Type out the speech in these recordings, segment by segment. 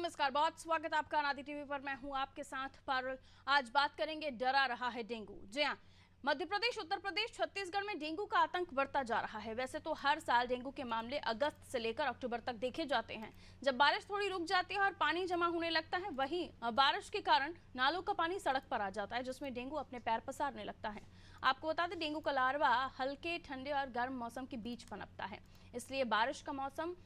नमस्कार, बहुत स्वागत आपका अनादि टीवी पर। मैं हूं आपके साथ पारुल। आज बात करेंगे डरा रहा है डेंगू। जी हां, मध्य प्रदेश, उत्तर प्रदेश, छत्तीसगढ़ में डेंगू का आतंक बढ़ता जा रहा है। वैसे तो हर साल डेंगू के मामले अगस्त से लेकर अक्टूबर तक देखे जाते हैं, जब बारिश थोड़ी रुक जाती है और पानी जमा होने लगता है। वहीं बारिश के कारण नालों का पानी सड़क पर आ जाता है, जिसमें डेंगू अपने पैर पसारने लगता है। आपको बता दें, डेंगू का लार्वा हल्के ठंडे और गर्म मौसम के बीच पनपता है, इसलिए बारिश का मौसम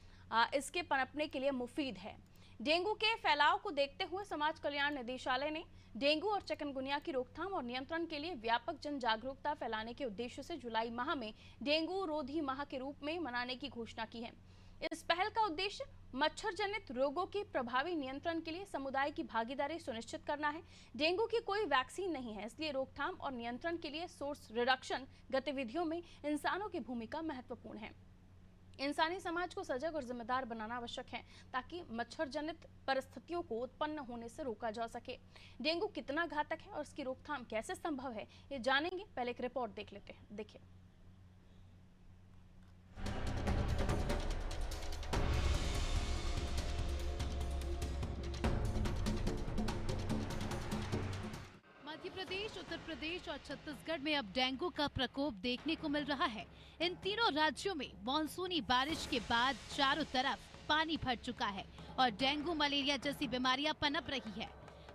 इसके पनपने के लिए मुफीद है। डेंगू के फैलाव को देखते हुए समाज कल्याण निदेशालय ने डेंगू और चिकनगुनिया की रोकथाम और नियंत्रण के लिए व्यापक जन जागरूकता फैलाने के उद्देश्य से जुलाई माह में डेंगू रोधी माह के रूप में मनाने की घोषणा की है। इस पहल का उद्देश्य मच्छर जनित रोगों के प्रभावी नियंत्रण के लिए समुदाय की भागीदारी सुनिश्चित करना है। डेंगू की कोई वैक्सीन नहीं है, इसलिए रोकथाम और नियंत्रण के लिए सोर्स रिडक्शन गतिविधियों में इंसानों की भूमिका महत्वपूर्ण है। इंसानी समाज को सजग और जिम्मेदार बनाना आवश्यक है, ताकि मच्छर जनित परिस्थितियों को उत्पन्न होने से रोका जा सके। डेंगू कितना घातक है और इसकी रोकथाम कैसे संभव है, ये जानेंगे। पहले एक रिपोर्ट देख लेते हैं। देखिए। मध्य प्रदेश, उत्तर प्रदेश और छत्तीसगढ़ में अब डेंगू का प्रकोप देखने को मिल रहा है। इन तीनों राज्यों में मानसूनी बारिश के बाद चारों तरफ पानी भर चुका है और डेंगू मलेरिया जैसी बीमारियां पनप रही है।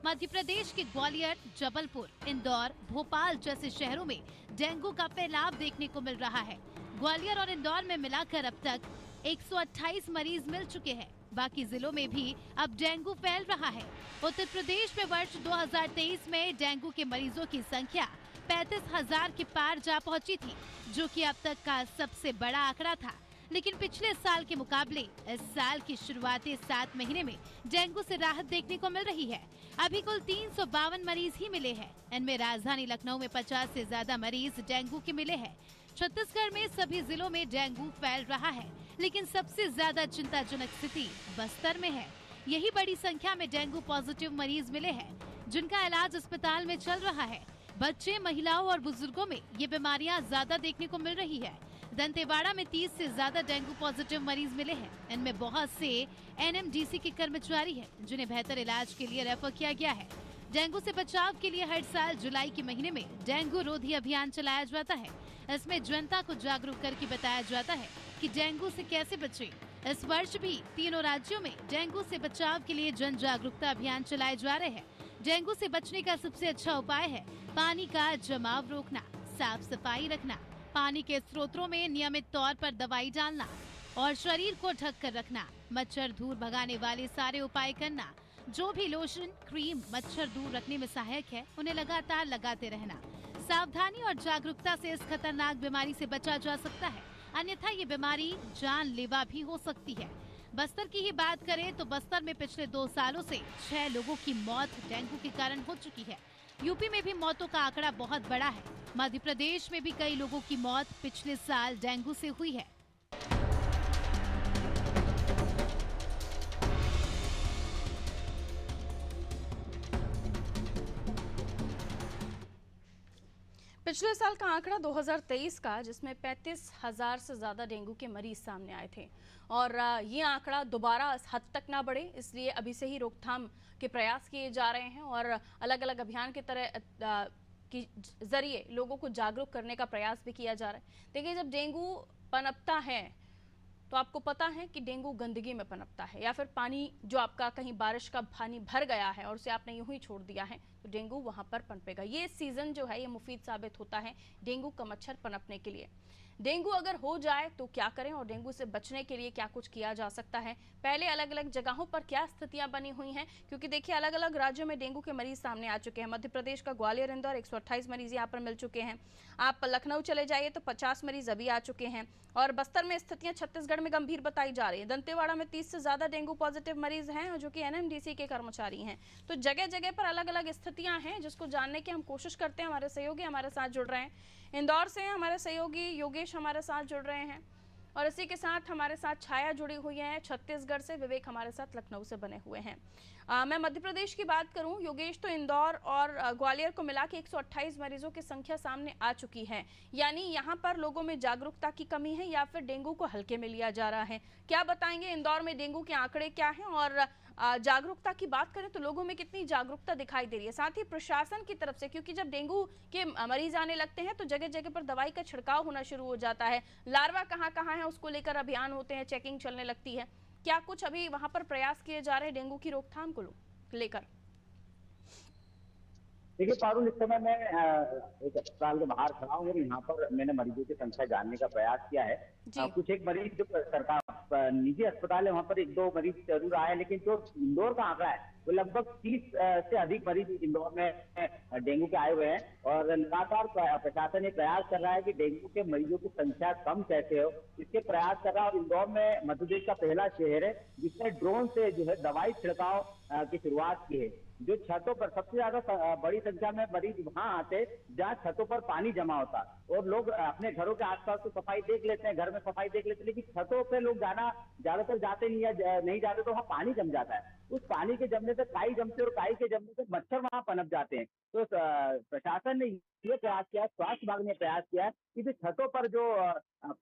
मध्य प्रदेश के ग्वालियर, जबलपुर, इंदौर, भोपाल जैसे शहरों में डेंगू का फैलाव देखने को मिल रहा है। ग्वालियर और इंदौर में मिलाकर अब तक 128 मरीज मिल चुके हैं। बाकी जिलों में भी अब डेंगू फैल रहा है। उत्तर प्रदेश में वर्ष 2023 में डेंगू के मरीजों की संख्या 35,000 के पार जा पहुंची थी, जो कि अब तक का सबसे बड़ा आंकड़ा था। लेकिन पिछले साल के मुकाबले इस साल की शुरुआती 7 महीने में डेंगू से राहत देखने को मिल रही है। अभी कुल 352 मरीज ही मिले हैं। इनमें राजधानी लखनऊ में 50 से ज्यादा मरीज डेंगू के मिले हैं। छत्तीसगढ़ में सभी जिलों में डेंगू फैल रहा है, लेकिन सबसे ज्यादा चिंताजनक स्थिति बस्तर में है। यही बड़ी संख्या में डेंगू पॉजिटिव मरीज मिले हैं, जिनका इलाज अस्पताल में चल रहा है। बच्चे, महिलाओं और बुजुर्गों में ये बीमारियां ज्यादा देखने को मिल रही है। दंतेवाड़ा में 30 से ज्यादा डेंगू पॉजिटिव मरीज मिले हैं। इनमें बहुत से एनएमडीसी के कर्मचारी हैं, जिन्हें बेहतर इलाज के लिए रेफर किया गया है। डेंगू से बचाव के लिए हर साल जुलाई के महीने में डेंगू रोधी अभियान चलाया जाता है। इसमें जनता को जागरूक करके बताया जाता है कि डेंगू से कैसे बचें। इस वर्ष भी तीनों राज्यों में डेंगू से बचाव के लिए जन जागरूकता अभियान चलाए जा रहे हैं। डेंगू से बचने का सबसे अच्छा उपाय है पानी का जमाव रोकना, साफ सफाई रखना, पानी के स्रोतों में नियमित तौर पर दवाई डालना और शरीर को ढक कर रखना, मच्छर दूर भगाने वाले सारे उपाय करना। जो भी लोशन, क्रीम मच्छर दूर रखने में सहायक है, उन्हें लगातार लगाते रहना। सावधानी और जागरूकता से इस खतरनाक बीमारी से बचा जा सकता है, अन्यथा ये बीमारी जानलेवा भी हो सकती है। बस्तर की ही बात करें तो बस्तर में पिछले 2 सालों से 6 लोगों की मौत डेंगू के कारण हो चुकी है। यूपी में भी मौतों का आंकड़ा बहुत बड़ा है। मध्य प्रदेश में भी कई लोगों की मौत पिछले साल डेंगू से हुई है। पिछले साल का आंकड़ा 2023 का, जिसमें 35,000 से ज़्यादा डेंगू के मरीज सामने आए थे। और ये आंकड़ा दोबारा इस हद तक ना बढ़े, इसलिए अभी से ही रोकथाम के प्रयास किए जा रहे हैं और अलग अलग अभियान के तरह के जरिए लोगों को जागरूक करने का प्रयास भी किया जा रहा है। देखिए, जब डेंगू पनपता है तो आपको पता है कि डेंगू गंदगी में पनपता है, या फिर पानी जो आपका कहीं बारिश का पानी भर गया है और उसे आपने यूं ही छोड़ दिया है, तो डेंगू वहां पर पनपेगा। ये सीजन जो है ये मुफीद साबित होता है डेंगू का मच्छर पनपने के लिए। डेंगू अगर हो जाए तो क्या करें और डेंगू से बचने के लिए क्या कुछ किया जा सकता है, पहले अलग अलग जगहों पर क्या स्थितियां बनी हुई हैं, क्योंकि देखिए अलग अलग राज्यों में डेंगू के मरीज सामने आ चुके हैं। मध्य प्रदेश का ग्वालियर, इंदौर 128 मरीज यहाँ पर मिल चुके हैं। आप लखनऊ चले जाइए तो 50 मरीज अभी आ चुके हैं। और बस्तर में स्थितियां छत्तीसगढ़ में गंभीर बताई जा रही है। दंतेवाड़ा में 30 से ज्यादा डेंगू पॉजिटिव मरीज हैं, जो कि एनएमडीसी के कर्मचारी हैं। तो जगह जगह पर अलग अलग स्थितियां हैं, जिसको जानने की हम कोशिश करते हैं। हमारे सहयोगी हमारे साथ जुड़ रहे हैं, इंदौर से हमारे सहयोगी योगेश हमारे साथ जुड़ रहे हैं, और इसी के साथ हमारे साथ छाया जुड़ी हुई है छत्तीसगढ़ से, विवेक हमारे साथ लखनऊ से बने हुए हैं। मैं मध्य प्रदेश की बात करूं, योगेश, तो इंदौर और ग्वालियर को मिला के 128 मरीजों की संख्या सामने आ चुकी है। यानी यहां पर लोगों में जागरूकता की कमी है या फिर डेंगू को हल्के में लिया जा रहा है? क्या बताएंगे, इंदौर में डेंगू के आंकड़े क्या हैं और जागरूकता की बात करें तो लोगों में कितनी जागरूकता दिखाई दे रही है, साथ ही प्रशासन की तरफ से, क्योंकि जब डेंगू के मरीज आने लगते हैं तो जगह जगह पर दवाई का छिड़काव होना शुरू हो जाता है, लार्वा कहाँ कहाँ है उसको लेकर अभियान होते हैं, चेकिंग चलने लगती है। क्या कुछ अभी वहां पर प्रयास किए जा रहे हैं डेंगू की रोकथाम को लेकर? देखिए पारुल, इस समय मैं एक अस्पताल के बाहर खड़ा हूँ और यहाँ पर मैंने मरीजों की संख्या जानने का प्रयास किया है। जी। कुछ एक मरीज जो सरकार निजी अस्पताल है वहाँ पर एक दो मरीज जरूर आए, लेकिन जो इंदौर का आंकड़ा है वो लगभग 30 से अधिक मरीज इंदौर में डेंगू के आए हुए हैं। और लगातार प्रशासन ये प्रयास कर रहा है कि डेंगू के मरीजों की संख्या कम कैसे हो, इसके प्रयास कर रहा है। और इंदौर में मध्य प्रदेश का पहला शहर है जिसने ड्रोन से जो है दवाई छिड़काव की शुरुआत की है। जो छतों पर सबसे ज्यादा बड़ी संख्या में मरीज वहां आते जहां छतों पर पानी जमा होता, और लोग अपने घरों के आसपास तो सफाई देख लेते हैं, घर में सफाई देख लेते हैं, लेकिन छतों पे लोग जाना ज्यादातर जाते नहीं है, नहीं जाते तो वहाँ पानी जम जाता है। उस पानी के जमने से काई जमते और काई के जमने से मच्छर वहां पनप जाते हैं। तो प्रशासन ने ये प्रयास किया, स्वास्थ्य विभाग ने प्रयास किया कि जो छतों पर जो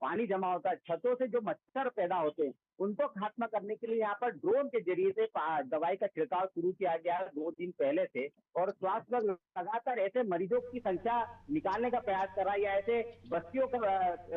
पानी जमा होता है, छतों से जो मच्छर पैदा होते हैं उनको खात्मा करने के लिए यहाँ पर ड्रोन के जरिए से दवाई का छिड़काव शुरू किया गया 2 दिन पहले से। और स्वास्थ्य विभाग लगातार ऐसे मरीजों की संख्या निकालने का प्रयास कर रहा है, या ऐसे बस्तियों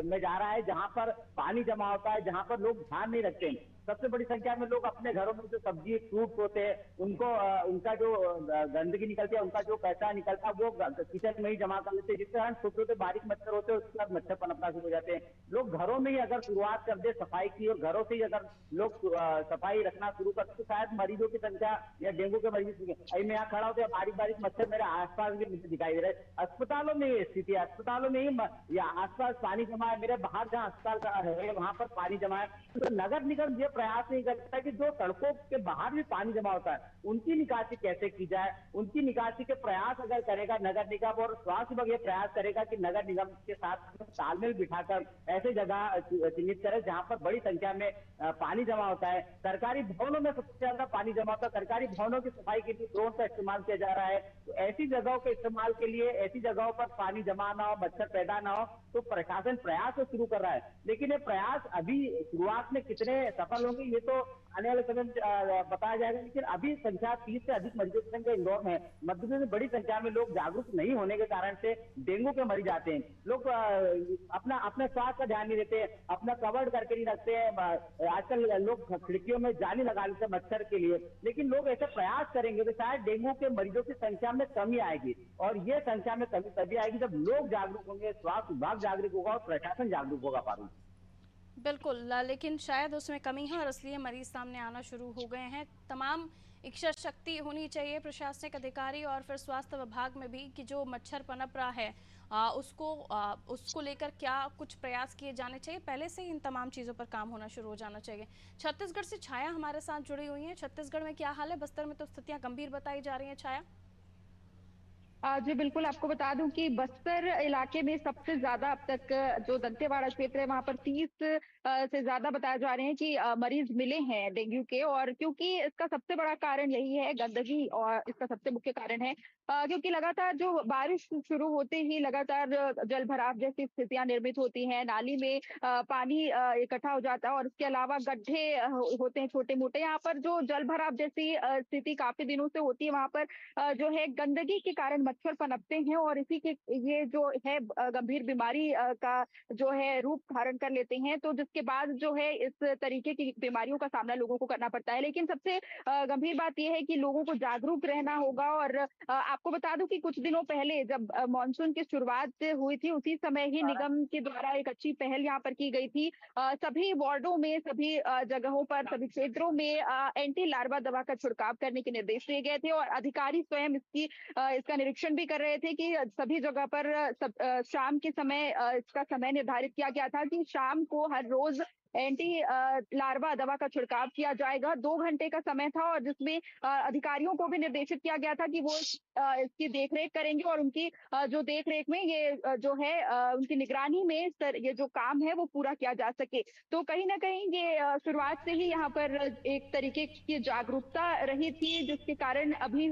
में जा रहा है जहाँ पर पानी जमा होता है, जहाँ पर लोग ध्यान नहीं रखते हैं। सबसे बड़ी संख्या में लोग अपने घरों में जो सब्जी फ्रूट होते हैं उनको उनका जो गंदगी निकलती है, उनका जो कचरा निकलता है वो किचन में ही जमा कर लेते हैं, जिससे कारण छोटे छोटे बारीक मच्छर होते हैं, उसके बाद मच्छर पनपना शुरू हो जाते हैं। लोग घरों में ही अगर शुरुआत कर दे सफाई की, और घरों से ही अगर लोग सफाई रखना शुरू कर, तो शायद मरीजों की संख्या या डेंगू के मरीजों की, अभी मैं यहाँ खड़ा होते हैं बारीक बारीक मच्छर मेरे आसपास भी मुझे दिखाई दे रहे हैं। अस्पतालों में ये स्थिति है, अस्पतालों में ही या आसपास पानी जमा है, मेरे बाहर जहाँ अस्पताल का है वहां पर पानी जमा है। तो नगर निगम ये प्रयास नहीं करता कि जो सड़कों के बाहर भी पानी जमा होता है उनकी निकासी कैसे की जाए। उनकी निकासी के प्रयास अगर करेगा नगर निगम, और स्वास्थ्य विभाग ये प्रयास करेगा कि नगर निगम के साथ तालमेल बिठाकर ऐसे जगह चिन्हित करे जहां पर बड़ी संख्या में पानी जमा होता है। सरकारी भवनों में सबसे ज्यादा पानी जमा होता है, सरकारी भवनों की सफाई के लिए ड्रोन का इस्तेमाल किया जा रहा है। तो ऐसी जगहों के इस्तेमाल के लिए, ऐसी जगहों पर पानी जमा ना हो, मच्छर पैदा ना हो, तो प्रशासन प्रयास तो शुरू कर रहा है, लेकिन ये प्रयास अभी शुरुआत में कितने सफल होंगे ये तो आने वाले समय में बताया जाएगा। लेकिन अभी संख्या 30 से अधिक मरीजों की संख्या इंदौर में, मध्य प्रदेश में बड़ी संख्या में लोग जागरूक नहीं होने के कारण से डेंगू के मरीज आते हैं। लोग अपने स्वास्थ्य का ध्यान नहीं देते, अपना कवर्ड करके नहीं रखते हैं। आजकल लोग खिड़कियों में जाली लगा लेते हैं मच्छर के लिए, लेकिन लोग ऐसे प्रयास करेंगे तो शायद डेंगू के मरीजों की संख्या में कमी आएगी। और ये संख्या में कमी तभी आएगी जब लोग जागरूक होंगे, स्वास्थ्य विभाग जागरूक होगा और प्रशासन जागरूक होगा। पारुल, बिल्कुल, लेकिन शायद उसमें कमी है और इसलिए मरीज सामने आना शुरू हो गए हैं। तमाम इच्छा शक्ति होनी चाहिए प्रशासनिक अधिकारी और फिर स्वास्थ्य विभाग में भी कि जो मच्छर पनप रहा है उसको लेकर क्या कुछ प्रयास किए जाने चाहिए। पहले से ही इन तमाम चीज़ों पर काम होना शुरू हो जाना चाहिए। छत्तीसगढ़ से छाया हमारे साथ जुड़ी हुई है। छत्तीसगढ़ में क्या हाल है? बस्तर में तो स्थितियाँ गंभीर बताई जा रही हैं। छाया। जी बिल्कुल, आपको बता दूं कि बस्तर इलाके में सबसे ज्यादा अब तक जो दंतेवाड़ा क्षेत्र है वहां पर 30 से ज्यादा बताया जा रहे हैं कि मरीज मिले हैं डेंगू के। और क्योंकि इसका सबसे बड़ा कारण यही है गंदगी, और इसका सबसे मुख्य कारण है क्योंकि लगातार जो बारिश शुरू होते ही लगातार जल भराव जैसी स्थितियां निर्मित होती हैं, नाली में पानी इकट्ठा हो जाता है, और इसके अलावा गड्ढे होते हैं छोटे मोटे। यहाँ पर जो जल भराव जैसी स्थिति काफी दिनों से होती है, वहां पर जो है गंदगी के कारण मच्छर पनपते हैं, और इसी के ये जो है गंभीर बीमारी का जो है रूप धारण कर लेते हैं। तो जिसके बाद जो है इस तरीके की बीमारियों का सामना लोगों को करना पड़ता है। लेकिन सबसे गंभीर बात यह है कि लोगों को जागरूक रहना होगा। और आपको बता दूं कि कुछ दिनों पहले जब मानसून की शुरुआत हुई थी, उसी समय ही निगम के द्वारा एक अच्छी पहल यहाँ पर की गई थी। सभी वार्डों में, सभी जगहों पर, सभी क्षेत्रों में एंटी लार्वा दवा का छिड़काव करने के निर्देश दिए गए थे, और अधिकारी स्वयं इसका निरीक्षण भी कर रहे थे कि सभी जगह पर शाम के समय इसका समय निर्धारित किया गया था कि शाम को हर रोज एंटी लार्वा दवा का छिड़काव किया जाएगा। 2 घंटे का समय था, और जिसमें अधिकारियों को भी निर्देशित किया गया था कि वो इसकी देखरेख करेंगे, और उनकी जो देखरेख में ये जो है उनकी निगरानी में ये जो काम है वो पूरा किया जा सके। तो कहीं ना कहीं ये शुरुआत से ही यहाँ पर एक तरीके की जागरूकता रही थी, जिसके कारण अभी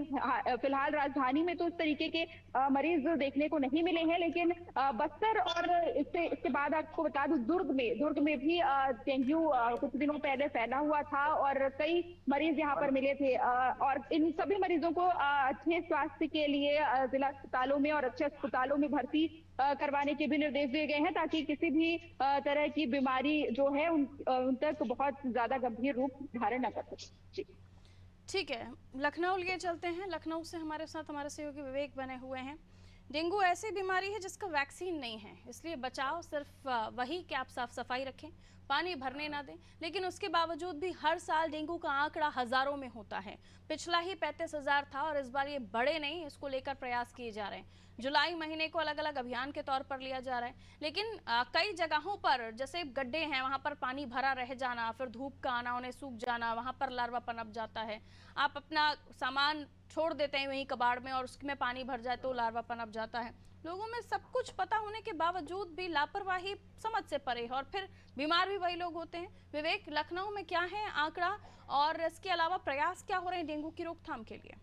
फिलहाल राजधानी में तो इस तरीके के मरीज देखने को नहीं मिले हैं। लेकिन बस्तर और इसके बाद आपको बता दूं दुर्ग में भी डेंगू कुछ दिनों पहले फैला हुआ था और कई मरीज यहाँ पर मिले थे और इन सभी मरीजों को अच्छे स्वास्थ्य के लिए जिला अस्पतालों में और अच्छे अस्पतालों में भर्ती करवाने के भी निर्देश दिए गए हैं, ताकि किसी भी तरह की बीमारी जो है उन तक बहुत ज्यादा गंभीर रूप धारण न कर सके। ठीक है, लखनऊ लिए चलते हैं। लखनऊ से हमारे साथ हमारे सहयोगी विवेक बने हुए हैं। डेंगू ऐसी बीमारी है जिसका वैक्सीन नहीं है, इसलिए बचाव सिर्फ वही कि आप साफ सफाई रखें, पानी भरने ना दें। लेकिन उसके बावजूद भी हर साल डेंगू का आंकड़ा हजारों में होता है। पिछला ही 35,000 था और इस बार ये बढ़े नहीं, इसको लेकर प्रयास किए जा रहे हैं। जुलाई महीने को अलग अलग अभियान के तौर पर लिया जा रहा है, लेकिन कई जगहों पर जैसे गड्ढे हैं वहां पर पानी भरा रह जाना, फिर धूप का आना, उन्हें सूख जाना, वहां पर लार्वा पनप जाता है। आप अपना सामान छोड़ देते हैं वहीं कबाड़ में और उसमें पानी भर जाए तो लार्वा पनप जाता है। लोगों में सब कुछ पता होने के बावजूद भी लापरवाही समझ से परे है और फिर बीमार भी वही लोग होते हैं। विवेक, लखनऊ में क्या है आंकड़ा और इसके अलावा प्रयास क्या हो रहे हैं डेंगू की रोकथाम के लिए?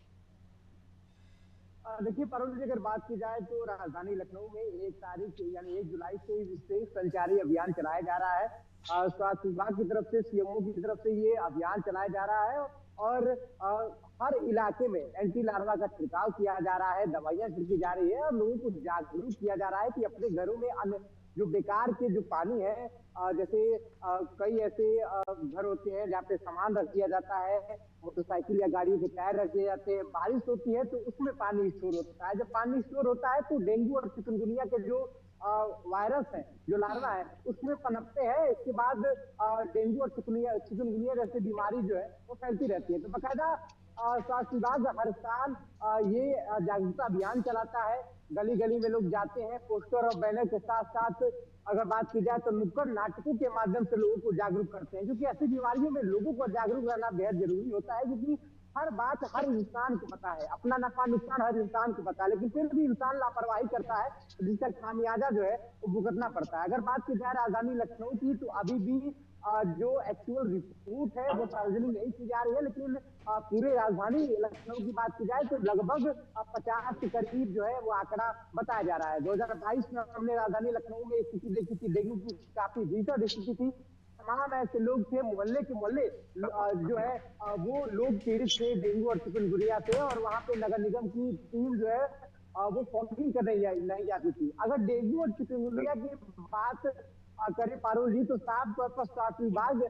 देखिए पारुल जी, अगर बात की जाए तो राजधानी लखनऊ में 1 तारीख यानी 1 जुलाई से विशेष संचारी अभियान चलाया जा रहा है। स्वास्थ्य विभाग की तरफ से, सीएमओ की तरफ से ये अभियान चलाया जा रहा है और हर इलाके में एंटी लार्वा का छिड़काव किया जा रहा है, दवाइयां छिड़की जा रही है और लोगों को जागरूक किया जा रहा है कि अपने घरों में अन्य जो बेकार के जो पानी है, जैसे कई ऐसे घर होते हैं जहाँ पे सामान रख दिया जाता है, मोटरसाइकिल या गाड़ियों के टायर रख दिए जाते हैं, बारिश होती है तो उसमें पानी स्टोर होता है। जब पानी स्टोर होता है तो डेंगू और चिकनगुनिया के जो वायरस है, जो लार्वा है, उसमें पनपते हैं। इसके बाद डेंगू और चिकनगुनिया जैसी बीमारी जो है वो फैलती रहती है। तो बाकायदा स्वास्थ्य विभाग हर साल ये जागरूकता अभियान चलाता है। गली गली में लोग जाते हैं, पोस्टर और बैनर के साथ साथ अगर बात की जाए तो नुक्कड़ नाटकों के माध्यम से लोगों को जागरूक करते हैं, क्योंकि ऐसी बीमारियों में लोगों को जागरूक रहना बेहद जरूरी होता है। क्योंकि हर बात हर इंसान को पता है, अपना नफा नुकसान हर इंसान को पता है, लेकिन फिर भी इंसान लापरवाही करता है, जिसका खामियाजा जो है वो भुगतना पड़ता है। अगर बात की जाए राजधानी लखनऊ की, तो अभी भी जो एक्चुअल रिपोर्ट है वो सार्वजनिक नहीं की जा रही है, लेकिन पूरे राजधानी लखनऊ की बात की जाए तो लगभग 50 के करीब जो है वो आंकड़ा बताया जा रहा है। 2022 में हमने राजधानी लखनऊ में स्थिति देखी थी, डेंगू की काफी भीषण स्थिति थी। तमाम ऐसे लोग थे, मोहल्ले के मोहल्ले जो है वो लोग पीड़ित थे डेंगू और चिकनगुनिया से, और वहां पे नगर निगम की टीम जो है वो फॉगिंग करने नहीं जाती थी। अगर डेंगू और चिकनगुनिया की बात करें पारुल जी, तो साफ तौर पर स्वास्थ्य विभाग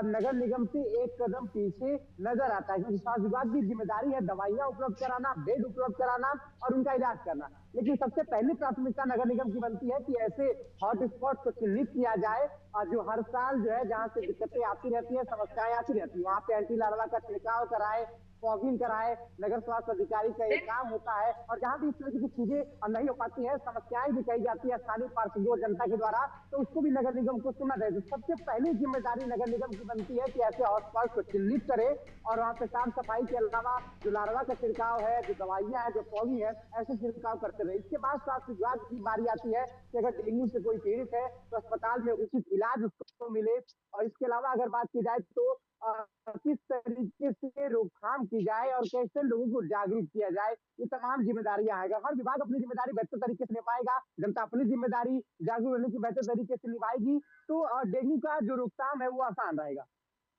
नगर निगम से एक कदम पीछे नजर आता है, क्योंकि स्वास्थ्य विभाग की जिम्मेदारी है दवाइयां उपलब्ध कराना, बेड उपलब्ध कराना और उनका इलाज करना। लेकिन सबसे पहली प्राथमिकता नगर निगम की बनती है कि ऐसे हॉट स्पॉट को चिन्हित किया जाए, जो हर साल जो है जहां से दिक्कतें आती रहती है, समस्याएं आती रहती है, वहां पे एंटी लार्वा का छिड़काव कराए, फॉगिंग कराए। नगर स्वास्थ्य अधिकारी का एक काम होता है, और जहां भी इस तरह की चीजें नहीं हो पाती है, समस्याएं भी कही जाती है स्थानीय पार्षदों और जनता के द्वारा, तो उसको भी नगर निगम को सुनना चाहिए। तो सबसे पहली जिम्मेदारी नगर निगम की बनती है कि ऐसे हॉटस्पॉट को चिन्हित करे और वहां पे साफ सफाई के अलावा जो लार्वा का छिड़काव है, जो दवाइयां है, जो फॉगिंग है, ऐसे छिड़काव करते रहे। इसके बाद स्वास्थ्य विभाग की बारी आती है कि अगर डेंगू से कोई पीड़ित है तो अस्पताल में उचित इलाज उसको मिले। और इसके अलावा अगर बात की जाए तो किस तरीके से रोकथाम की जाए और कैसे लोगों को जागरूक किया जाए, ये तमाम जिम्मेदारियां आएगा। हर विभाग अपनी जिम्मेदारी बेहतर तरीके से निभाएगा, जनता अपनी जिम्मेदारी जागरूक रहने की बेहतर तरीके से निभाएगी, तो डेंगू का जो रोकथाम है वो आसान रहेगा।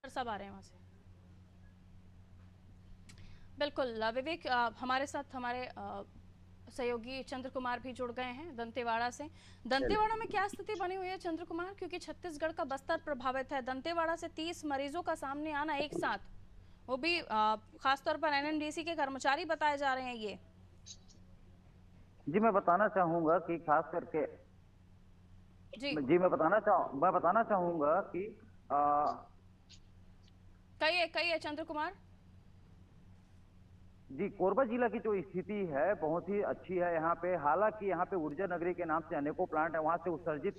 सब आ रहे हैं वहां से। बिल्कुल विवेक, हमारे साथ हमारे सहयोगी चंद्र कुमार भी जुड़ गए हैं दंतेवाड़ा से। दंतेवाड़ा में क्या स्थिति बनी हुई है चंद्र कुमार, क्योंकि छत्तीसगढ़ का बस्तर प्रभावित है। दंतेवाड़ा से 30 मरीजों का सामने आना एक साथ, वो भी खासतौर पर एनएमडीसी के कर्मचारी बताए जा रहे हैं। ये जी मैं बताना चाहूंगा कि खास करके जी मैं बताना चाहूंगा कि कहिए चंद्र कुमार। जी, कोरबा जिला की जो स्थिति है बहुत ही अच्छी है यहाँ पे। हालांकि यहाँ पे ऊर्जा नगरी के नाम से अनेकों प्लांट है, वहां से उत्सर्जित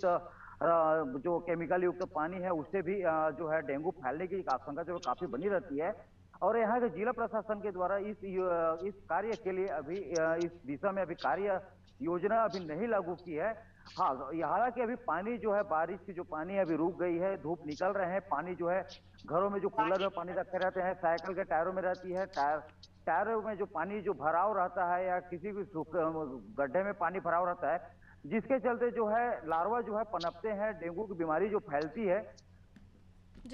जो केमिकल युक्त पानी है उससे भी जो है डेंगू फैलने की आशंका जो काफी बनी रहती है। और यहाँ के जिला प्रशासन के द्वारा इस कार्य के लिए अभी इस दिशा में अभी कार्य योजना अभी नहीं लागू की है। हाँ, हालांकि अभी पानी जो है, बारिश की जो पानी अभी रुक गई है, धूप निकल रहे हैं, पानी जो है घरों में जो कूलर में पानी रखे रहते हैं, साइकिल के टायरों में रहती है, टायरों में जो पानी जो भराव रहता है या किसी भी गड्ढे में पानी भराव रहता है, जिसके चलते जो है लार्वा जो है पनपते हैं, डेंगू की बीमारी जो फैलती है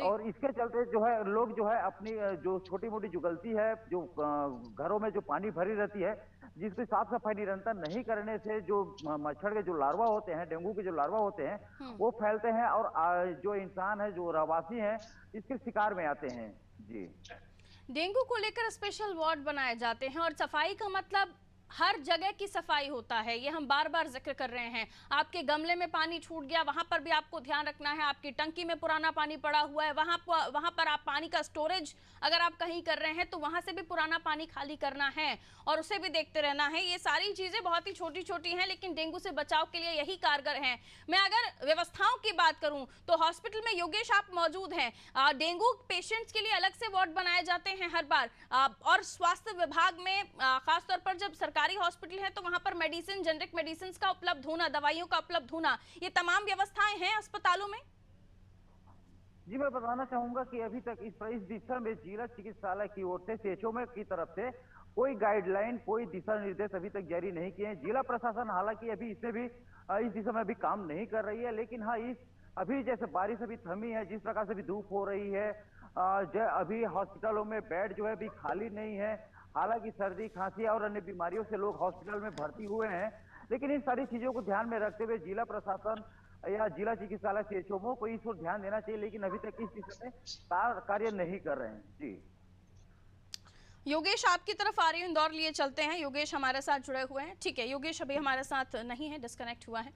और इसके चलते जो है लोग जो है अपनी जो छोटी मोटी जो गलती है, जो घरों में जो पानी भरी रहती है, जिसकी साफ सफाई निरंतर नहीं करने से जो मच्छर के जो लार्वा होते हैं, डेंगू के जो लार्वा होते हैं, वो फैलते हैं और जो इंसान है, जो रहवासी हैं, इसके शिकार में आते हैं। जी, डेंगू को लेकर स्पेशल वार्ड बनाए जाते हैं और सफाई का मतलब हर जगह की सफाई होता है, ये हम बार बार जिक्र कर रहे हैं। आपके गमले में पानी छूट गया, वहां पर भी आपको ध्यान रखना है। आपकी टंकी में पुराना पानी पड़ा हुआ है, वहां पर आप पानी का स्टोरेज अगर आप कहीं कर रहे हैं तो वहां से भी पुराना पानी खाली करना है और उसे भी देखते रहना है। ये सारी चीजें बहुत ही छोटी छोटी हैं, लेकिन डेंगू से बचाव के लिए यही कारगर हैं। मैं अगर व्यवस्थाओं की बात करूं तो हॉस्पिटल में योगेश आप मौजूद हैं, डेंगू पेशेंट्स के लिए अलग से वार्ड बनाए जाते हैं हर बार, और स्वास्थ्य विभाग में खासतौर पर जब सरकारी हॉस्पिटल है तो वहां पर मेडिसिन, जेनरिक मेडिसिन का उपलब्ध होना, दवाइयों का उपलब्ध होना, ये तमाम व्यवस्थाएं हैं अस्पतालों में। जी, मैं बताना चाहूंगा कि अभी तक इस दिशा में जिला चिकित्सालय की ओर से सीएचओ की तरफ से कोई गाइडलाइन, कोई दिशा निर्देश अभी तक जारी नहीं किए हैं। जिला प्रशासन हालांकि अभी इसमें भी इस दिशा में अभी काम नहीं कर रही है, लेकिन हाँ, अभी जैसे बारिश अभी थमी है, जिस प्रकार से भी धूप हो रही है, अभी हॉस्पिटलों में बेड जो है अभी खाली नहीं है। हालांकि सर्दी, खांसी और अन्य बीमारियों से लोग हॉस्पिटल में भर्ती हुए हैं, लेकिन इन सारी चीजों को ध्यान में रखते हुए जिला प्रशासन या जिला चिकित्सालय सीएचओ को इस ओर ध्यान देना चाहिए, लेकिन अभी तक इस दिशा में कार्य नहीं कर रहे हैं। जी, योगेश आपकी तरफ आ रही हूँ, इंदौर लिए चलते हैं। योगेश हमारे साथ जुड़े हुए हैं। ठीक है योगेश, अभी हमारे साथ नहीं है, डिस्कनेक्ट हुआ है।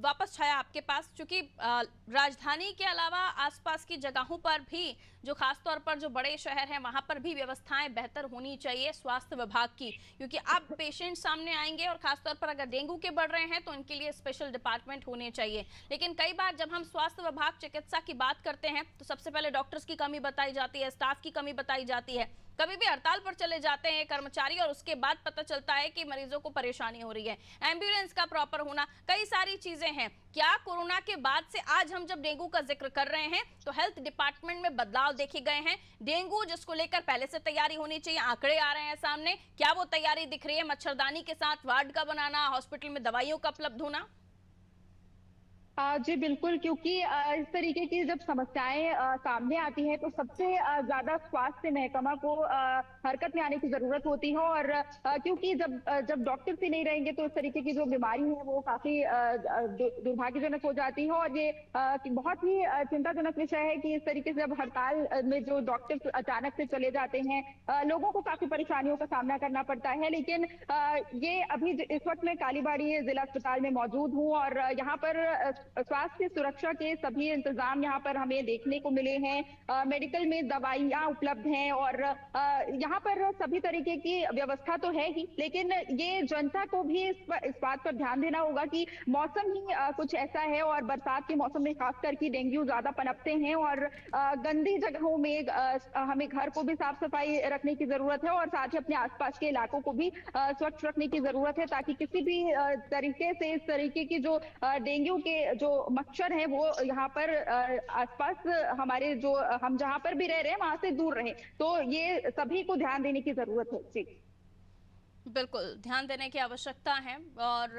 वापस छाया आपके पास, क्योंकि राजधानी के अलावा आसपास की जगहों पर भी, जो खासतौर पर जो बड़े शहर हैं वहां पर भी व्यवस्थाएं बेहतर होनी चाहिए स्वास्थ्य विभाग की, क्योंकि अब पेशेंट सामने आएंगे और खासतौर पर अगर डेंगू के बढ़ रहे हैं तो उनके लिए स्पेशल डिपार्टमेंट होने चाहिए। लेकिन कई बार जब हम स्वास्थ्य विभाग, चिकित्सा की बात करते हैं तो सबसे पहले डॉक्टर्स की कमी बताई जाती है, स्टाफ की कमी बताई जाती है, कभी भी हड़ताल पर चले जाते हैं कर्मचारी और उसके बाद पता चलता है कि मरीजों को परेशानी हो रही है। एम्बुलेंस का प्रॉपर होना, कई सारी चीजें हैं। क्या कोरोना के बाद से आज हम जब डेंगू का जिक्र कर रहे हैं तो हेल्थ डिपार्टमेंट में बदलाव देखे गए हैं? डेंगू जिसको लेकर पहले से तैयारी होनी चाहिए, आंकड़े आ रहे हैं सामने, क्या वो तैयारी दिख रही है? मच्छरदानी के साथ वार्ड का बनाना, हॉस्पिटल में दवाइयों का उपलब्ध होना। जी बिल्कुल, क्योंकि इस तरीके की जब समस्याएं सामने आती हैं तो सबसे ज्यादा स्वास्थ्य महकमा को हरकत में आने की जरूरत होती है। और क्योंकि जब डॉक्टर्स ही नहीं रहेंगे तो इस तरीके की जो बीमारी है वो काफी दुर्भाग्यजनक हो जाती है। और ये बहुत ही चिंताजनक विषय है कि इस तरीके से जब हड़ताल में जो डॉक्टर्स अचानक से चले जाते हैं, लोगों को काफी परेशानियों का सामना करना पड़ता है। लेकिन ये अभी इस वक्त मैं कालीबाड़ी जिला अस्पताल में मौजूद हूँ और यहाँ पर स्वास्थ्य सुरक्षा के सभी इंतजाम यहाँ पर हमें देखने को मिले हैं। मेडिकल में दवाइयाँ उपलब्ध हैं और यहाँ पर सभी तरीके की व्यवस्था तो है ही, लेकिन ये जनता को भी इस बात पर ध्यान देना होगा कि मौसम ही कुछ ऐसा है और बरसात के मौसम में खासकर की डेंगू ज्यादा पनपते हैं और गंदी जगहों में हमें घर को भी साफ सफाई रखने की जरूरत है और साथ ही अपने आसपास के इलाकों को भी स्वच्छ रखने की जरूरत है, ताकि किसी भी तरीके से इस तरीके की जो डेंगू के जो मच्छर है वो यहाँ पर आसपास हमारे जो हम जहाँ पर भी रह रहे हैं वहां से दूर रहे। तो ये सभी को ध्यान देने की जरूरत है। जी बिल्कुल ध्यान देने की आवश्यकता है। और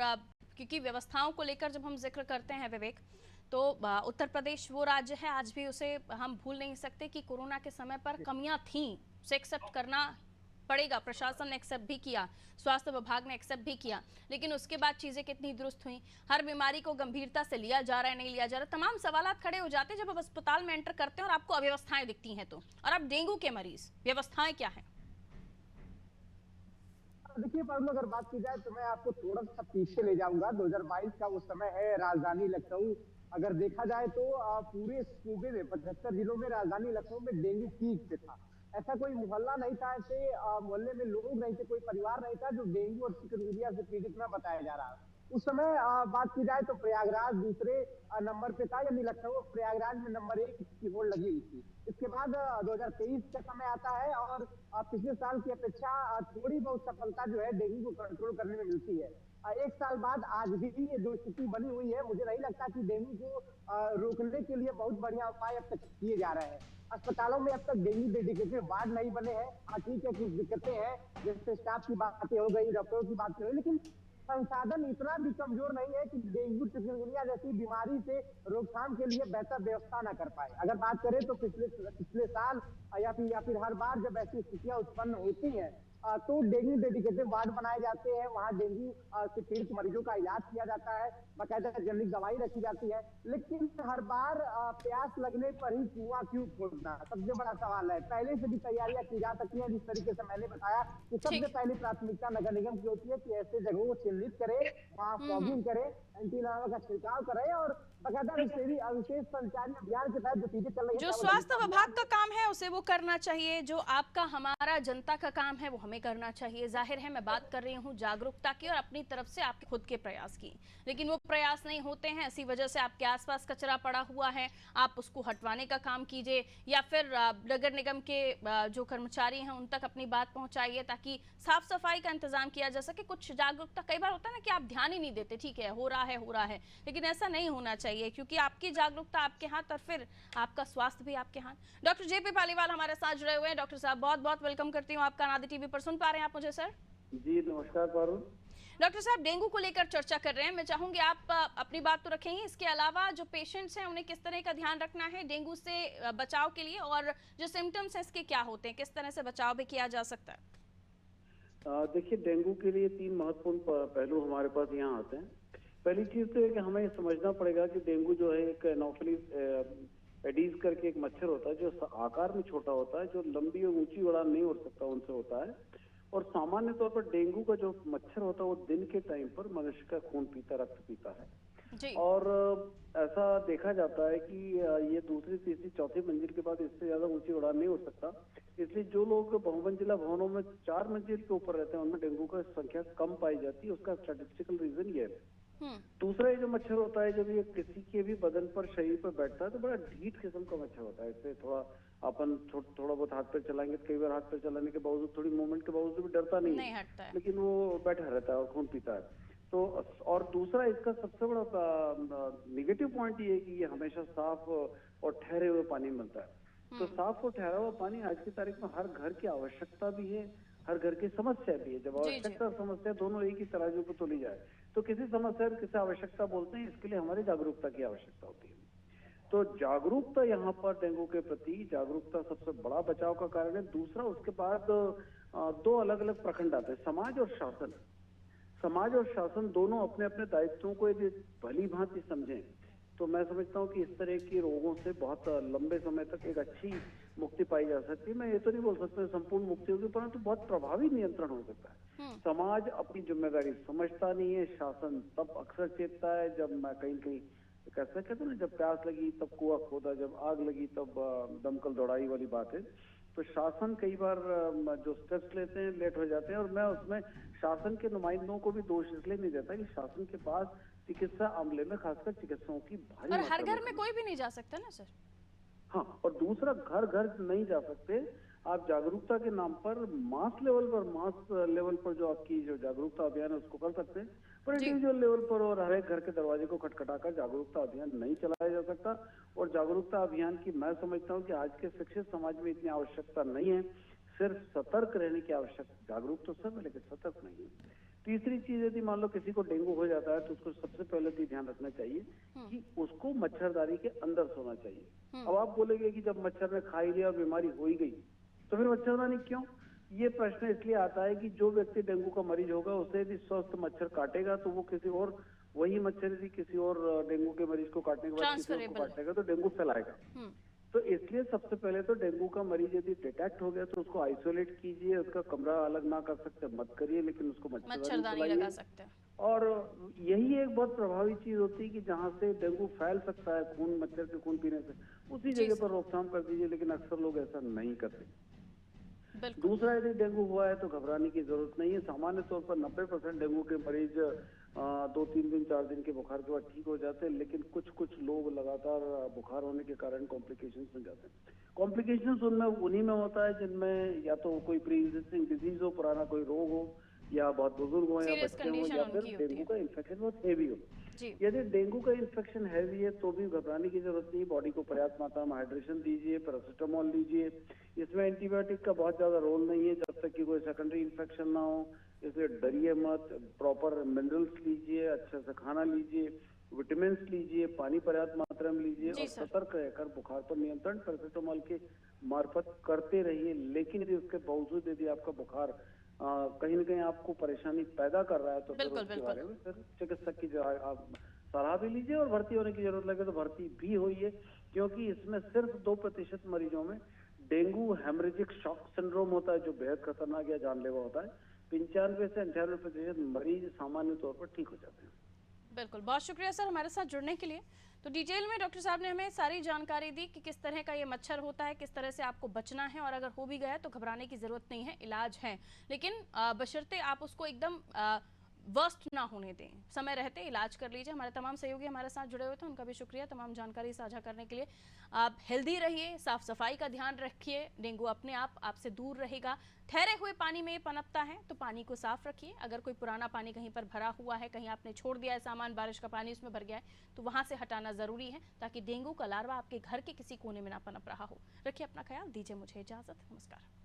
क्योंकि व्यवस्थाओं को लेकर जब हम जिक्र करते हैं विवेक, तो उत्तर प्रदेश वो राज्य है, आज भी उसे हम भूल नहीं सकते कि कोरोना के समय पर कमियां थीं, उसे एक्सेप्ट करना पड़ेगा। प्रशासन ने एक्सेप्ट भी किया, स्वास्थ्य विभाग ने एक्सेप्ट भी किया, लेकिन उसके बाद चीजें कितनी दुरुस्त हुई, हर बीमारी को गंभीरता से लिया जा रहा है, नहीं लिया जा रहा, तमाम सवालात खड़े हो जाते हैं जब आप अस्पताल में एंटर करते हैं और आपको अव्यवस्थाएं दिखती हैं। तो और अब डेंगू के मरीज, व्यवस्थाएं क्या है? देखिए पारुल, अगर बात की जाए तो मैं आपको थोड़ा सा पीछे ले जाऊंगा। 2022 का वो समय है, राजधानी लखनऊ, अगर देखा जाए तो पूरे सूबे में 75 जिलों में राजधानी लखनऊ में डेंगू पीक पे था। ऐसा कोई मोहल्ला नहीं था, ऐसे मोहल्ले में लोग नहीं थे, कोई परिवार नहीं था जो डेंगू और चिकनगुनिया से पीड़ित न बताया जा रहा है। उस समय बात की जाए तो प्रयागराज दूसरे नंबर पे था, यानी लखनऊ प्रयागराज में नंबर 1 की होड़ लगी हुई थी। इसके बाद 2023 का समय आता है और पिछले साल की अपेक्षा थोड़ी बहुत सफलता जो है डेंगू को कंट्रोल करने में मिलती है। एक साल बाद आज भी ये जो स्थिति बनी हुई है, मुझे नहीं लगता कि डेंगू को रोकने के लिए बहुत बढ़िया उपाय अब तक किए जा रहे हैं। अस्पतालों में अब तक डेंगू डेडिकेटेड वार्ड नहीं बने हैं। ठीक है, कुछ दिक्कतें हैं, जैसे स्टाफ की बातें हो गई, डॉक्टरों की बातें हो गई, लेकिन संसाधन इतना भी कमजोर नहीं है कि डेंगू चिकनगुनिया जैसी बीमारी से रोकथाम के लिए बेहतर व्यवस्था न कर पाए। अगर बात करें तो पिछले साल या फिर हर बार जब ऐसी स्थितियां उत्पन्न होती हैं तो डेंगू डेडिकेटेड वार्ड बनाए जाते हैं, वहाँ डेंगू से पीड़ित मरीजों का इलाज किया जाता है, बाकायदा जेनरिक दवाई रखी जाती है। लेकिन हर बार प्यास लगने पर ही कुआं क्यों खोदना, सबसे बड़ा सवाल है। पहले से भी तैयारियां की जा सकती हैं, जिस तरीके से मैंने बताया कि सबसे पहली प्राथमिकता नगर निगम की होती है कि ऐसे जगहों को चिन्हित करे, वहाँ फॉगिंग करे, एंटी लार्वा का छिड़काव करे और बाकायदा विशेष संचारी अभियान के तहत जो चीजें चल रही है, जो स्वास्थ्य विभाग का काम है उसे वो करना चाहिए, जो आपका हमारा जनता का काम है वो हमें करना चाहिए। जाहिर है मैं बात कर रही हूँ जागरूकता की और अपनी तरफ से आपके खुद के प्रयास की, लेकिन वो प्रयास नहीं होते हैं। इसी वजह से आपके आसपास कचरा पड़ा हुआ है, आप उसको हटवाने का काम कीजिए या फिर नगर निगम के जो कर्मचारी हैं उन तक अपनी बात पहुंचाइए ताकि साफ सफाई का इंतजाम किया जा सके। कुछ जागरूकता, कई बार होता है ना कि आप ध्यान ही नहीं देते, ठीक है हो रहा है, लेकिन ऐसा नहीं होना चाहिए क्योंकि आपकी जागरूकता आपके हाथ और फिर आपका स्वास्थ्य भी आपके हाथ। डॉक्टर जेपी पालीवाल हमारे साथ जुड़े हुए हैं। डॉक्टर साहब बहुत बहुत वेलकम करती हूँ आपका नादी टीवी पर। सुन पा रहे हैं आप मुझे सर? जी नमस्कार पारुल। डॉक्टर साहब डेंगू को लेकर चर्चा कर रहे हैं, मैं चाहूंगी आप अपनी बात तो रखेंगे, इसके अलावा जो पेशेंट्स हैं उन्हें किस तरह का ध्यान रखना है डेंगू से बचाव के लिए, और जो सिम्टम्स हैं इसके क्या होते हैं, किस तरह से बचाव भी किया जा सकता है? देखिए डेंगू के लिए 3 महत्वपूर्ण पहलू हमारे पास यहाँ आते हैं। पहली चीज तो है कि हमें समझना पड़ेगा कि डेंगू जो है एक एनोफिलिस एडीज करके एक मच्छर होता है जो आकार में छोटा होता है, जो लंबी और ऊंची उड़ान नहीं उड़ सकता, उनसे होता है। और सामान्य तौर पर डेंगू का जो मच्छर होता है वो दिन के टाइम पर मनुष्य का खून पीता, रक्त पीता है जी। और ऐसा देखा जाता है कि ये दूसरी तीसरी चौथी मंजिल के बाद इससे ज्यादा ऊंची उड़ान नहीं उड़ सकता। इसलिए जो लोग बहुमंजिला भवनों में 4 मंजिल के ऊपर रहते हैं उनमें डेंगू का संख्या कम पाई जाती है। उसका स्टैटिस्टिकल रीजन ये है। दूसरा ये जो मच्छर होता है जब ये किसी के भी बदन पर, शरीर पर बैठता है तो बड़ा ढीठ किस्म का मच्छर होता है। इससे थोड़ा अपन थोड़ा बहुत हाथ पैर चलाएंगे तो कई बार हाथ पैर चलाने के बावजूद, थोड़ी मूवमेंट के बावजूद भी डरता नहीं हटता है, लेकिन वो बैठा रहता है और खून पीता है। तो और दूसरा इसका सबसे बड़ा निगेटिव पॉइंट ये है कि ये हमेशा साफ और ठहरे हुए पानी मिलता है। तो साफ और ठहरा हुआ पानी आज की तारीख में हर घर की आवश्यकता भी है, हर घर की समस्या भी है। जब आवश्यकता और समस्या दोनों एक ही तराजू पर तोली जाए तो किसी समस्या और किसी आवश्यकता बोलते हैं, इसके लिए हमारी जागरूकता की आवश्यकता होती है। तो जागरूकता यहाँ पर डेंगू के प्रति जागरूकता सबसे बड़ा बचाव का कारण है। दूसरा उसके बाद 2 अलग अलग प्रखंड आते हैं, समाज और शासन। समाज और शासन दोनों अपने अपने दायित्वों को यदि भली भांति समझें तो मैं समझता हूँ कि इस तरह की रोगों से बहुत लंबे समय तक एक अच्छी मुक्ति पाई जा सकती है। मैं ये तो नहीं बोल सकता संपूर्ण मुक्ति होगी, परंतु बहुत प्रभावी नियंत्रण हो सकता है। समाज अपनी जिम्मेदारी समझता नहीं है, शासन तब अक्सर चेतता है जब मैं कहीं कैसा कहते हैं ना, जब प्यास लगी तब कुआं खोदा, जब आग लगी तब दमकल दौड़ाई वाली बात है। तो शासन कई बार जो स्टेप्स लेते हैं लेट हो जाते हैं, और मैं उसमें शासन के नुमाइंदों को भी दोष इसलिए नहीं देता कि शासन के पास चिकित्सा अमले में खासकर चिकित्सकों की भारी और हर घर में कोई भी नहीं जा सकता ना सर। हाँ, और दूसरा घर घर नहीं जा सकते। आप जागरूकता के नाम पर मास लेवल पर जो आपकी जो जागरूकता अभियान है उसको कर सकते हैं, पर इंडिविजुअल लेवल पर और हर एक घर के दरवाजे को खटखटाकर जागरूकता अभियान नहीं चलाया जा सकता। और जागरूकता अभियान की मैं समझता हूँ कि आज के शिक्षित समाज में इतनी आवश्यकता नहीं है, सिर्फ सतर्क रहने की आवश्यकता। जागरूक तो सब है लेकिन सतर्क नहीं है। तीसरी चीज, यदि मान लो किसी को डेंगू हो जाता है तो उसको सबसे पहले तो ध्यान रखना चाहिए कि उसको मच्छरदानी के अंदर सोना चाहिए। अब आप बोलेंगे कि जब मच्छर ने खा ही लिया और बीमारी हो ही गई तो फिर मच्छरदानी क्यों? ये प्रश्न इसलिए आता है कि जो व्यक्ति डेंगू का मरीज होगा उसे यदि स्वस्थ मच्छर काटेगा तो वो किसी और, वही मच्छर यदि किसी और डेंगू के मरीज को काटने के बाद किसी और को काटेगा तो डेंगू फैलाएगा। तो इसलिए सबसे पहले तो डेंगू का मरीज यदि डिटेक्ट हो गया तो उसको आइसोलेट कीजिए, उसका कमरा अलग ना कर सकते मत करिए, लेकिन उसको मच्छरदानी लगा सकते हैं। और यही एक बहुत प्रभावी चीज होती है कि जहाँ से डेंगू फैल सकता है खून, मच्छर के खून पीने से, उसी जगह पर रोकथाम कर दीजिए, लेकिन अक्सर लोग ऐसा नहीं करते। दूसरा, यदि डेंगू हुआ है तो घबराने की जरूरत नहीं है। सामान्य तौर पर 90% डेंगू के मरीज 2-3 दिन 4 दिन के बुखार के बाद ठीक हो जाते हैं, लेकिन कुछ लोग लगातार बुखार होने के कारण कॉम्प्लिकेशंस में जाते हैं। कॉम्प्लिकेशंस उनमें उन्हीं में होता है जिनमें या तो कोई प्री एग्जिस्टिंग डिजीज हो, पुराना कोई रोग हो, या बहुत बुजुर्ग हो, या बच्चे हो, या फिर डेंगू का इन्फेक्शन बहुत हेवी हो। यदि डेंगू का इन्फेक्शन हैवी है तो भी घबराने की जरूरत नहीं। बॉडी को पर्याप्त मात्रा में हाइड्रेशन दीजिए, पैरासिटामोल लीजिए। इसमें एंटीबायोटिक का बहुत ज्यादा रोल नहीं है जब तक कि कोई सेकेंडरी इन्फेक्शन ना हो। इसलिए डरिए मत, प्रॉपर मिनरल्स लीजिए, अच्छे से खाना लीजिए, विटामिन लीजिए, पानी पर्याप्त मात्रा में लीजिए जी और सर। सतर्क रहकर बुखार पर नियंत्रण पैरासिटामोल के मार्फत करते रहिए। लेकिन यदि उसके बावजूद यदि आपका बुखार कहीं न कहीं आपको परेशानी पैदा कर रहा है तो फिर बिल्कुल, उसके बिल्कुल। बारे में फिर चिकित्सक की आप सलाह भी लीजिए और भर्ती होने की जरूरत लगे तो भर्ती भी होइए, क्योंकि इसमें सिर्फ 2% मरीजों में डेंगू हेमरेजिक शॉक सिंड्रोम होता है जो बेहद खतरनाक या जानलेवा होता है। 95 से 98% मरीज सामान्य तौर पर ठीक हो जाते हैं। बिल्कुल, बहुत शुक्रिया सर हमारे साथ जुड़ने के लिए। तो डिटेल में डॉक्टर साहब ने हमें सारी जानकारी दी कि किस तरह का ये मच्छर होता है, किस तरह से आपको बचना है, और अगर हो भी गया तो घबराने की ज़रूरत नहीं है, इलाज है। लेकिन बशर्ते आप उसको एकदम वर्स्ट ना होने दें, समय रहते इलाज कर लीजिए। हमारे तमाम सहयोगी हमारे साथ जुड़े हुए थे, उनका भी शुक्रिया तमाम जानकारी साझा करने के लिए। आप हेल्दी रहिए, साफ सफाई का ध्यान रखिए, डेंगू अपने आप आपसे दूर रहेगा। ठहरे हुए पानी में पनपता है तो पानी को साफ रखिए। अगर कोई पुराना पानी कहीं पर भरा हुआ है, कहीं आपने छोड़ दिया है सामान, बारिश का पानी उसमें भर गया है, तो वहां से हटाना जरूरी है ताकि डेंगू का लार्वा आपके घर के किसी कोने में ना पनप रहा हो। रखिए अपना ख्याल, दीजिए मुझे इजाजत, नमस्कार।